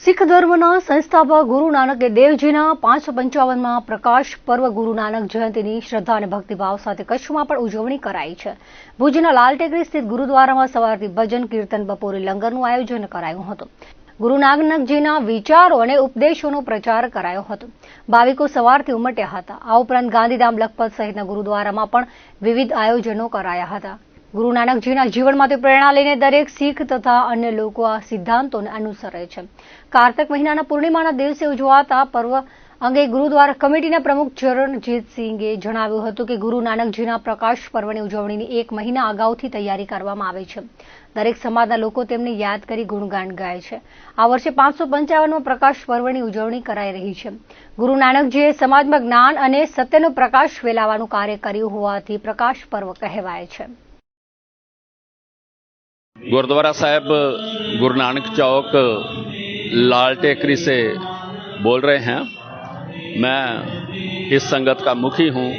શીખ ધર્મના સંસ્થાપક ગુરુ નાનક દેવજીના 555માં પ્રકાશ પર્વ ગુરુ નાનક જયંતિની શ્રદ્ધા અને ભક્તિભાવ સાથે કચ્છમાં પણ ઉજવણી કરાઈ છે। ભુજના લાલટેકરી સ્થિત ગુરુદ્વારામાં સવારથી ભજન કીર્તન બપોરે લંગરનું આયોજન કરાયું હતું। ગુરુ નાનકજીના વિચારો અને ઉપદેશોનો પ્રચાર કરાયો હતો। ભાવિકો સવારથી ઉમટ્યા હતા। આ ઉપરાંત ગાંધીધામ લખપત સહિતના ગુરુદ્વારામાં પણ વિવિધ આયોજનો કરાયા હતા। गुरु नानक जीना जीवनमांथी प्रेरणा लईने दरेक शीख तथा अन्य लोको आ सिद्धांतोने अनुसरे छे। कार्तिक महीनाना पूर्णिमाना दिवसे उजवाता पर्व अंगे गुरुद्वारा कमिटीना प्रमुख चरणजीत सिंहे जणाव्युं हतुं के गुरु नानकजीना प्रकाश पर्वनी उजवणीनी 1 महीना अगाउथी तैयारी करवामां आवे छे। दरेक समाजना लोको तेमने याद करी गुणगान गाय छे। आ वर्षे 555मां प्रकाश पर्वनी उजवणी कराई रही छे। गुरु नानकजीए समाजमां ज्ञान अने सत्यनो प्रकाश फैलाववानुं कार्य कर्युं होवाथी प्रकाश पर्व कहेवाय छे। गुरुद्वारा साहब गुरु नानक चौक लाल टेकरी से बोल रहे हैं। मैं इस संगत का मुखी हूं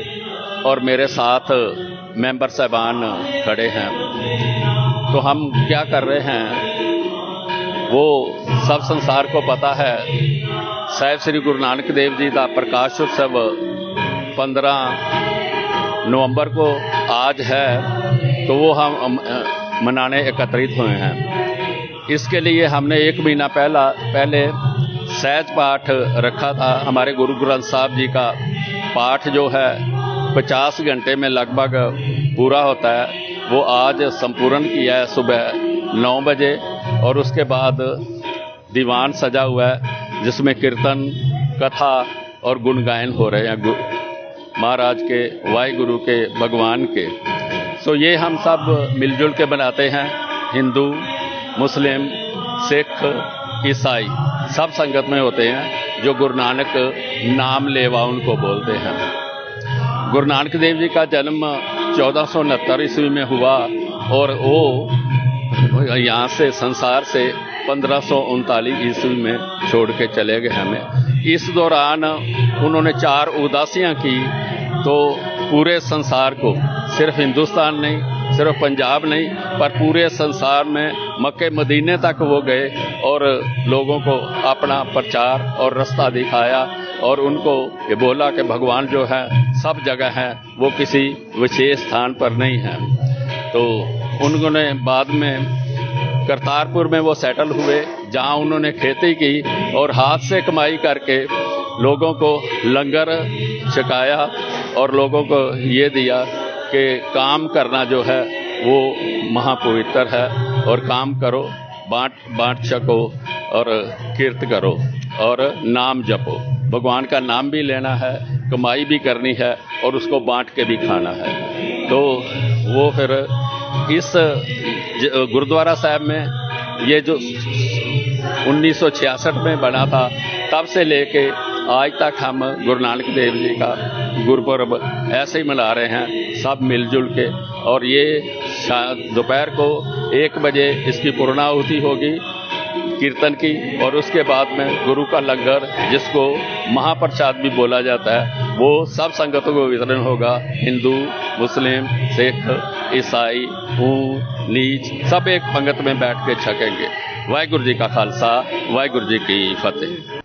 और मेरे साथ मेंबर साहबान खड़े हैं। तो हम क्या कर रहे हैं वो सब संसार को पता है। साहिब श्री गुरु नानक देव जी का प्रकाश उत्सव 15 नवंबर को आज है, तो वो हम मनाने एकत्रित हुए हैं। इसके लिए हमने 1 महीना पहले सहज पाठ रखा था। हमारे गुरु ग्रंथ साहब जी का पाठ जो है 50 घंटे में लगभग पूरा होता है, वो आज संपूर्ण किया है सुबह 9 बजे। और उसके बाद दीवान सजा हुआ है जिसमें कीर्तन, कथा और गुण गायन हो रहे हैं महाराज के, वाहिगुरु के, भगवान के। तो ये हम सब मिलजुल के बनाते हैं। हिंदू, मुस्लिम, सिख, ईसाई सब संगत में होते हैं जो गुरु नानक नाम लेवा उनको बोलते हैं। गुरु नानक देव जी का जन्म 1469 ईस्वी में हुआ और वो यहाँ से संसार से 1539 ईस्वी में छोड़ के चले गए हमें। इस दौरान उन्होंने 4 उदासियाँ की, तो पूरे संसार को, सिर्फ हिंदुस्तान नहीं, सिर्फ पंजाब नहीं, पर पूरे संसार में मक्के मदीने तक वो गए और लोगों को अपना प्रचार और रास्ता दिखाया और उनको ये बोला कि भगवान जो है सब जगह है, वो किसी विशेष स्थान पर नहीं है। तो उन्होंने बाद में करतारपुर में वो सेटल हुए, जहाँ उन्होंने खेती की और हाथ से कमाई करके लोगों को लंगर छकाया और लोगों को ये दिया कि काम करना जो है वो महापवित्र है और काम करो, बांट छको और कीर्त करो और नाम जपो। भगवान का नाम भी लेना है, कमाई भी करनी है और उसको बांट के भी खाना है। तो वो फिर इस गुरुद्वारा साहब में ये जो 1966 में बना था, तब से लेके आज तक हम गुरु नानक देव जी का गुरुपर्व ऐसे ही मना रहे हैं सब मिलजुल के। और ये दोपहर को 1 बजे इसकी पूर्णाहुति होगी कीर्तन की, और उसके बाद में गुरु का लंगर, जिसको महाप्रसाद भी बोला जाता है, वो सब संगतों को वितरण होगा। हिंदू, मुस्लिम, सिख, ईसाई, ऊंच नीच सब एक पंगत में बैठ के छकेंगे। वाहिगुरु जी का खालसा, वाहिगुरु जी की फतेह।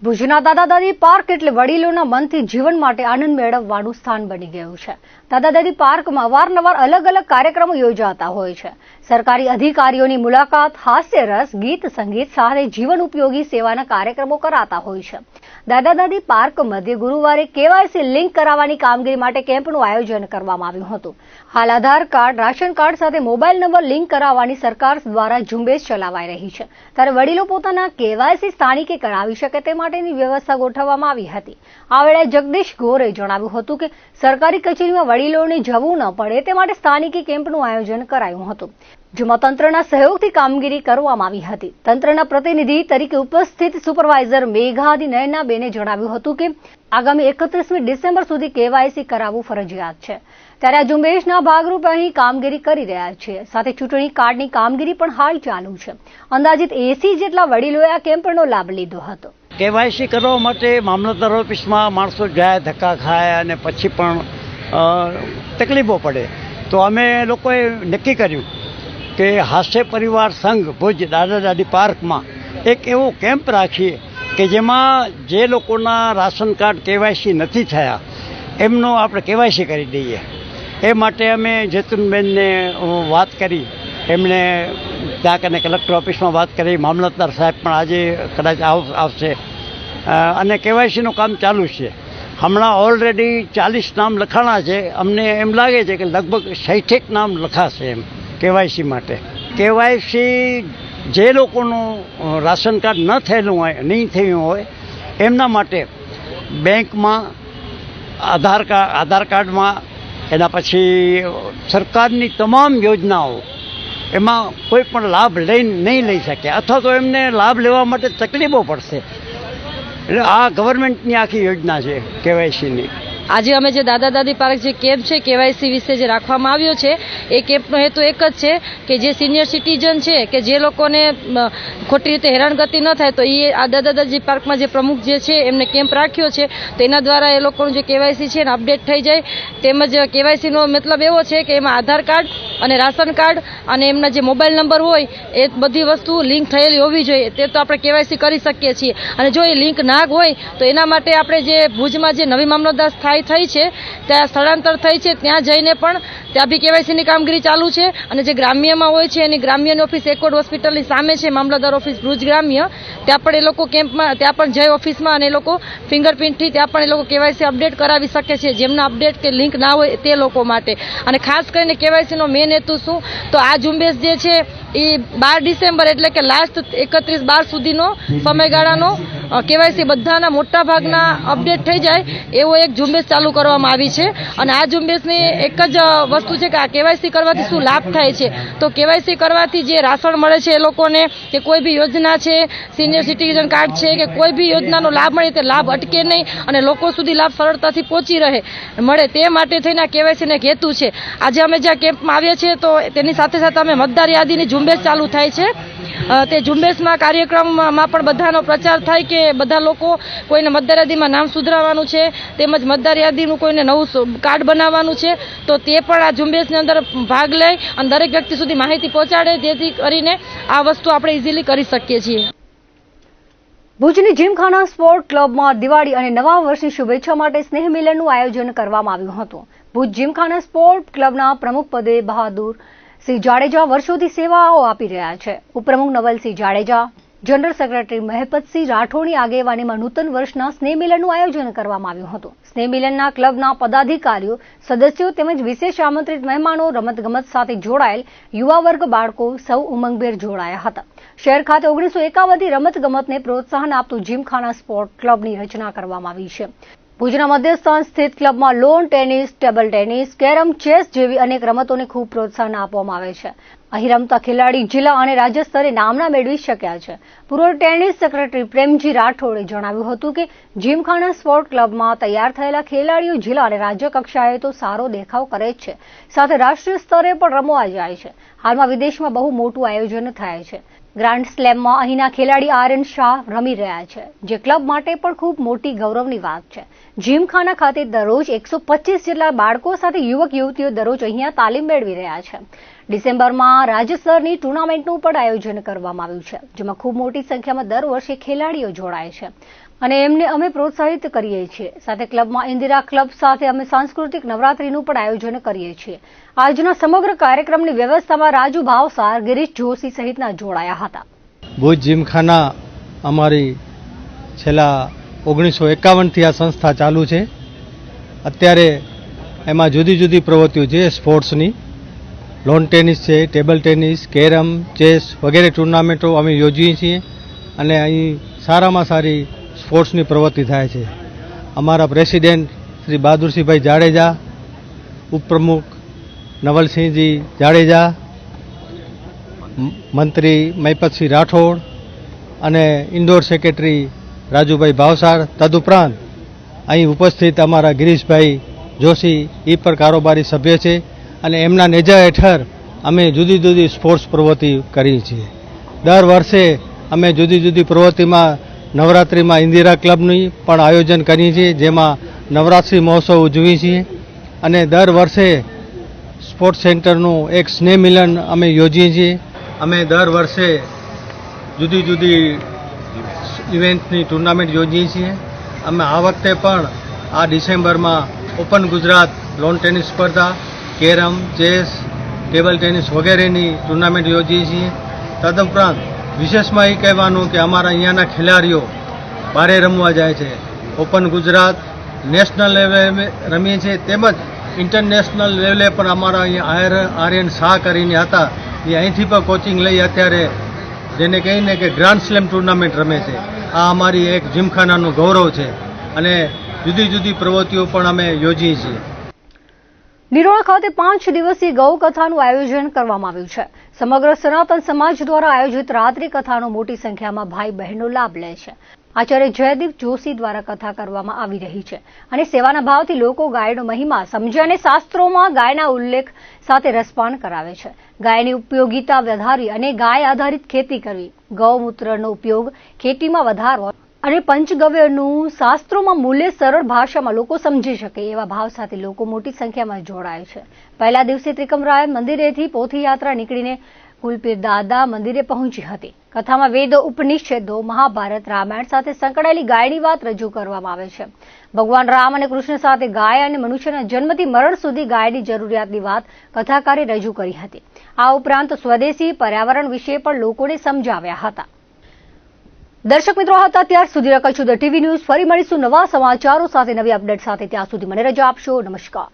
ભુજના દાદા દાદી પાર્ક એટલે વડીલોના મનથી જીવન માટે આનંદ મેળવવાનું સ્થાન બની ગયું છે। દાદા દાદી પાર્કમાં અવારનવાર અલગ અલગ કાર્યક્રમો યોજાતા હોય છે। સરકારી અધિકારીઓની મુલાકાત, હાસ્યરસ, ગીત સંગીત સાથે જીવન ઉપયોગી સેવાના કાર્યક્રમો કરાતા હોય છે। દાદા દાદી પાર્ક મધ્યે ગુરુવારે કેવાયસી લિંક કરાવવાની કામગીરી માટે કેમ્પનું આયોજન કરવામાં આવ્યું હતું। હાલ આધાર કાર્ડ, રાશન કાર્ડ સાથે મોબાઈલ નંબર લિંક કરાવવાની સરકાર દ્વારા ઝુંબેશ ચલાવાઈ રહી છે, ત્યારે વડીલો પોતાના કેવાયસી સ્થાનિકે કરાવી શકે તે માટેની વ્યવસ્થા ગોઠવવામાં આવી હતી। આ વેળાએ જગદીશ ગોરે જણાવ્યું હતું કે સરકારી કચેરીમાં વડીલોને જવું ન પડે તે માટે સ્થાનિકે કેમ્પનું આયોજન કરાયું હતું, જેમાં તંત્રના સહયોગથી કામગીરી કરવામાં આવી હતી। તંત્રના પ્રતિનિધિ તરીકે ઉપસ્થિત સુપરવાઇઝર મેઘાદી નયનાબેને જણાવ્યું હતું કે આગામી 31મી ડિસેમ્બર સુધી કેવાયસી કરાવવું ફરજિયાત છે, ત્યારે આ ઝુંબેશના ભાગરૂપે અહીં કામગીરી કરી રહ્યા છે। સાથે ચૂંટણી કાર્ડની કામગીરી પણ હાલ ચાલુ છે। અંદાજિત 80 જેટલા વડીલોએ આ કેમ્પનો લાભ લીધો હતો। કેવાયસી કરવા માટે મામલતદાર ઓફિસમાં માણસો જાય, ધક્કા ખાય અને પછી પણ તકલીફો પડે, તો અમે લોકોએ નક્કી કર્યું કે હાસ્ય પરિવાર સંઘ ભુજ દાદા દાદી પાર્કમાં એક એવો કેમ્પ રાખીએ કે જેમાં જે લોકોના રાશન કાર્ડ કેવાયસી નથી થયા એમનો આપણે કેવાયસી કરી દઈએ. એ માટે અમે જૈતુનબેનને વાત કરી, એમણે ત્યાં કને કલેક્ટર ઓફિસમાં વાત કરી, મામલતદાર સાહેબ પણ આજે કદાચ આવશે અને કેવાયસીનું કામ ચાલુ છે. હમણાં ઓલરેડી 40 નામ લખાણા છે. અમને એમ લાગે છે કે લગભગ 60 નામ લખાશે એમ કેવાયસી માટે. કેવાયસી જે લોકોનું રાશન કાર્ડ ન થયેલું હોય, નહીં થયું હોય, એમના માટે બેંકમાં આધાર કાર્ડમાં, એના પછી સરકારની તમામ યોજનાઓ એમાં કોઈ પણ લાભ નહીં લઈ શકે અથવા તો એમને લાભ લેવા માટે તકલીફો પડશે. એટલે આ ગવર્મેન્ટની આખી યોજના છે કેવાયસીની. આજે અમે જે દાદા દાદી પાર્ક જે કેમ્પ છે કેવાયસી વિશે જે રાખવામાં આવ્યો છે એ કેમ્પનો હેતુ એક જ છે કે જે સિનિયર સિટીઝન છે કે જે લોકોને ખોટી રીતે હેરાનગતિ ન થાય તો એ આ દાદા દાદી પાર્કમાં જે પ્રમુખ જે છે એમને કેમ્પ રાખ્યો છે તો એના દ્વારા એ લોકોનું જે કેવાયસી છે એને અપડેટ થઈ જાય. તેમજ કેવાયસીનો મતલબ એવો છે કે એમાં આધાર કાર્ડ અને રાશન કાર્ડ અને એમના જે મોબાઈલ નંબર હોય એ બધી વસ્તુ લિંક થયેલી હોવી જોઈએ. તે તો આપણે કેવાયસી કરી શકીએ છીએ. અને જો એ લિંક ના હોય તો એના માટે આપણે જે ભુજમાં જે નવી મામલતદાર થઈ છે ત્યાં સ્થળાંતર થઈ છે, ત્યાં જઈને પણ ત્યાં બી કેવાયસીની કામગીરી ચાલુ છે. અને જે ગ્રામ્યમાં હોય છે એની ગ્રામ્યની ઓફિસ એકોડ હોસ્પિટલની સામે છે મામલતદાર ઓફિસ ભુજ ગ્રામ્ય, ત્યાં પણ એ લોકો કેમ્પમાં ત્યાં પણ જઈ ઓફિસમાં અને એ લોકો ફિંગરપ્રિન્ટથી ત્યાં પણ એ લોકો કેવાયસી અપડેટ કરાવી શકે છે જેમના અપડેટ કે લિંક ના હોય તે લોકો માટે. અને ખાસ કરીને કેવાયસીનો મેઇન હેતુ શું તો આ ઝુંબેશ જે છે એ 12 ડિસેમ્બર એટલે કે લાસ્ટ 31/12 સુધીનો સમયગાળાનો કેવાયસી બધાના મોટા ભાગના અપડેટ થઈ જાય એવો એક ઝુંબેશ ચાલુ કરવામાં આવી છે. અને આ ઝુંબેશની એક જ વસ્તુ છે કે આ કેવાયસી કરવાથી શું લાભ થાય છે. તો કેવાયસી કરવાથી જે રાશન મળે છે એ લોકોને કે કોઈ બી યોજના છે, સિનિયર સિટીઝન કાર્ડ છે કે કોઈ બી યોજનાનો લાભ મળે તે લાભ અટકે નહીં અને લોકો સુધી લાભ સરળતાથી પહોંચી મળે તે માટે થઈને આ કેવાયસીનો એક હેતુ છે. આજે અમે જ્યાં કેમ્પમાં આવ્યા છીએ તો તેની સાથે સાથે અમે મતદાર યાદીની ઝુંબેશ ચાલુ થાય છે. તે ઝુંબેશમાં કાર્યક્રમમાં પણ બધાનો પ્રચાર થાય કે બધા લોકો કોઈને મતદાર યાદીમાં નામ સુધરાવવાનું છે તેમજ મતદાર યાદીનું કોઈને નવું કાર્ડ બનાવવાનું છે તો તે પણ આ ઝુંબેશની અંદર ભાગ લે અને દરેક વ્યક્તિ સુધી માહિતી પહોંચાડે જેથી કરીને આ વસ્તુ આપણે ઇઝીલી કરી શકીએ છીએ. ભુજની જીમખાના સ્પોર્ટ ક્લબમાં દિવાળી અને નવા વર્ષની શુભેચ્છા માટે સ્નેહ મિલનનું આયોજન કરવામાં આવ્યું હતું. ભુજ જીમખાના સ્પોર્ટ ક્લબના પ્રમુખ પદે બહાદુર સિંહ જાડેજા વર્ષોથી સેવાઓ આપી રહ્યા છે. ઉપપ્રમુખ નવલસિંહ જાડેજા, જનરલ સેક્રેટરી મહેપતસિંહ રાઠોડની આગેવાનીમાં નૂતન વર્ષના સ્નેહ મિલનનું આયોજન કરવામાં આવ્યું હતું. સ્નેહ મિલનના ક્લબના પદાધિકારીઓ, સદસ્યો તેમજ વિશેષ આમંત્રિત મહેમાનો, રમતગમત સાથે જોડાયેલ યુવા વર્ગ, બાળકો સૌ ઉમંગભેર જોડાયા હતા. શહેર ખાતે 1951થી રમતગમતને પ્રોત્સાહન આપતું જીમખાના સ્પોર્ટ ક્લબની રચના કરવામાં આવી છે. ભુજના મધ્યસ્થાન સ્થિત ક્લબમાં lawn tennis, table tennis, carrom, chess જેવી અનેક રમતોને ખૂબ પ્રોત્સાહન આપવામાં આવે છે. અહીં રમતા ખેલાડી જિલ્લા અને રાજ્ય સ્તરે નામના મેળવી શક્યા છે. પૂર્વ ટેનિસ સેક્રેટરી પ્રેમજી રાઠોડે જણાવ્યું હતું કે જીમખાના સ્પોર્ટ ક્લબમાં તૈયાર થયેલા ખેલાડીઓ જિલ્લા અને રાજ્ય કક્ષાએ તો સારો દેખાવ કરે જ છે, સાથે રાષ્ટ્રીય સ્તરે પણ રમવા જાય છે. હાલમાં વિદેશમાં બહુ મોટું આયોજન થાય છે. ગ્રાન્ડ સ્લેમમાં અહીંના ખેલાડી આર.એન. શાહ રમી રહ્યા છે, જે ક્લબ માટે પણ ખૂબ મોટી ગૌરવની વાત છે. જીમખાના ખાતે દરરોજ 125 જેટલા બાળકો સાથે યુવક યુવતીઓ દરરોજ અહીંયા તાલીમ મેળવી રહ્યા છે. ડિસેમ્બરમાં રાજ્ય સ્તરની ટુર્નામેન્ટનું પણ આયોજન કરવામાં આવ્યું છે, જેમાં ખૂબ મોટી સંખ્યામાં દર વર્ષે ખેલાડીઓ જોડાય છે અને એમને અમે પ્રોત્સાહિત કરીએ છીએ. સાથે ક્લબમાં ઇન્દિરા ક્લબ સાથે અમે સાંસ્કૃતિક નવરાત્રીનું પણ આયોજન કરીએ છીએ. આજના સમગ્ર કાર્યક્રમની વ્યવસ્થામાં રાજુ ભાવસાર, ગિરીશ જોશી સહિતના જોડાયા હતા. ભુજ જીમખાના અમારી છેલ્લા 1951થી આ સંસ્થા ચાલુ છે. અત્યારે એમાં જુદી જુદી પ્રવૃત્તિઓ છે સ્પોર્ટ્સની. લોન ટેનિસ છે, ટેબલ ટેનિસ, કેરમ, ચેસ વગેરે ટુર્નામેન્ટો અમે યોજીએ છીએ અને અહીં સારામાં સારી સ્પોર્ટ્સની પ્રવૃત્તિ થાય છે. અમારા પ્રેસિડેન્ટ શ્રી બહાદુરસિંહભાઈ જાડેજા, ઉપપ્રમુખ નવલસિંહજી જાડેજા, મંત્રી મહેપતસિંહ રાઠોડ અને ઇન્ડોર સેક્રેટરી રાજુભાઈ ભાવસાર, તદુપરાંત અહીં ઉપસ્થિત અમારા ગિરીશભાઈ જોશી એ પણ કારોબારી સભ્ય છે અને એમના નેજા હેઠળ અમે જુદી જુદી સ્પોર્ટ્સ પ્રવૃત્તિ કરીએ છીએ. દર વર્ષે અમે જુદી જુદી પ્રવૃત્તિમાં નવરાત્રિમાં ઇન્દિરા ક્લબની પણ આયોજન કરીએ છીએ, જેમાં નવરાત્રિ મહોત્સવ ઉજવીએ છીએ અને દર વર્ષે સ્પોર્ટ્સ સેન્ટરનું એક સ્નેહ મિલન અમે યોજીએ છીએ. અમે દર વર્ષે જુદી જુદી ઇવેન્ટની ટુર્નામેન્ટ યોજીએ છીએ. અમે આ વખતે પણ આ ડિસેમ્બરમાં ઓપન ગુજરાત લોન ટેનિસ સ્પર્ધા, કેરમ, ચેસ, ટેબલ ટેનિસ વગેરેની ટુર્નામેન્ટ યોજીએ છીએ. તદુપરાંત વિશેષમાં એ કહેવાનું કે અમારા અહીંયાના ખેલાડીઓ બહારે રમવા જાય છે. ઓપન ગુજરાત નેશનલ લેવલે રમીએ છીએ, તેમજ ઇન્ટરનેશનલ લેવલે પણ અમારા અહીંયા આર્યન શાહ કરીને હતા, એ અહીંથી પણ કોચિંગ લઈ અત્યારે જેને કહીને કે ગ્રાન્ડ સ્લેમ ટુર્નામેન્ટ રમે છે. આ અમારી એક જીમખાનાનું ગૌરવ છે અને જુદી જુદી પ્રવૃત્તિઓ પણ અમે યોજીએ છીએ. નિરોણા ખાતે 5 દિવસીય ગૌ કથાનું આયોજન કરવામાં આવ્યું છે. સમગ્ર સનાતન સમાજ દ્વારા આયોજિત રાત્રિ કથાનો મોટી સંખ્યામાં ભાઈ બહેનો લાભ લે છે. આચાર્ય જયદીપ જોશી દ્વારા કથા કરવામાં આવી રહી છે અને સેવાના ભાવથી લોકો ગાયનો મહિમા સમજે અને શાસ્ત્રોમાં ગાયના ઉલ્લેખ સાથે રસપાન કરાવે છે. ગાયની ઉપયોગિતા વધારવી અને ગાય આધારિત ખેતી કરવી, ગૌમૂત્રનો ઉપયોગ ખેતીમાં વધારવો અને પંચગવ્યનું શાસ્ત્રોમાં મૂલ્ય સરળ ભાષામાં લોકો સમજી શકે એવા ભાવ સાથે લોકો મોટી સંખ્યામાં જોડાય છે. પહેલા દિવસે ત્રિકમરાય મંદિરેથી પોથીયાત્રા નીકળીને કુલપીર દાદા મંદિરે પહોંચી હતી. કથામાં વેદો, ઉપનિષદો, મહાભારત, રામાયણ સાથે સંકળાયેલી ગાયની વાત રજૂ કરવામાં આવે છે. ભગવાન રામ અને કૃષ્ણ સાથે ગાય અને મનુષ્યના જન્મથી મરણ સુધી ગાયની જરૂરિયાતની વાત કથાકારે રજૂ કરી હતી. આ ઉપરાંત સ્વદેશી પર્યાવરણ વિશે પણ લોકોને સમજાવ્યા હતા. દર્શક મિત્રો હતા ત્યાર સુધી રકછું ધ ટીવી ન્યૂઝ. ફરી મળીશું નવા સમાચારો સાથે, નવી અપડેટ સાથે. ત્યાં સુધી મને રજા આપશો. નમસ્કાર.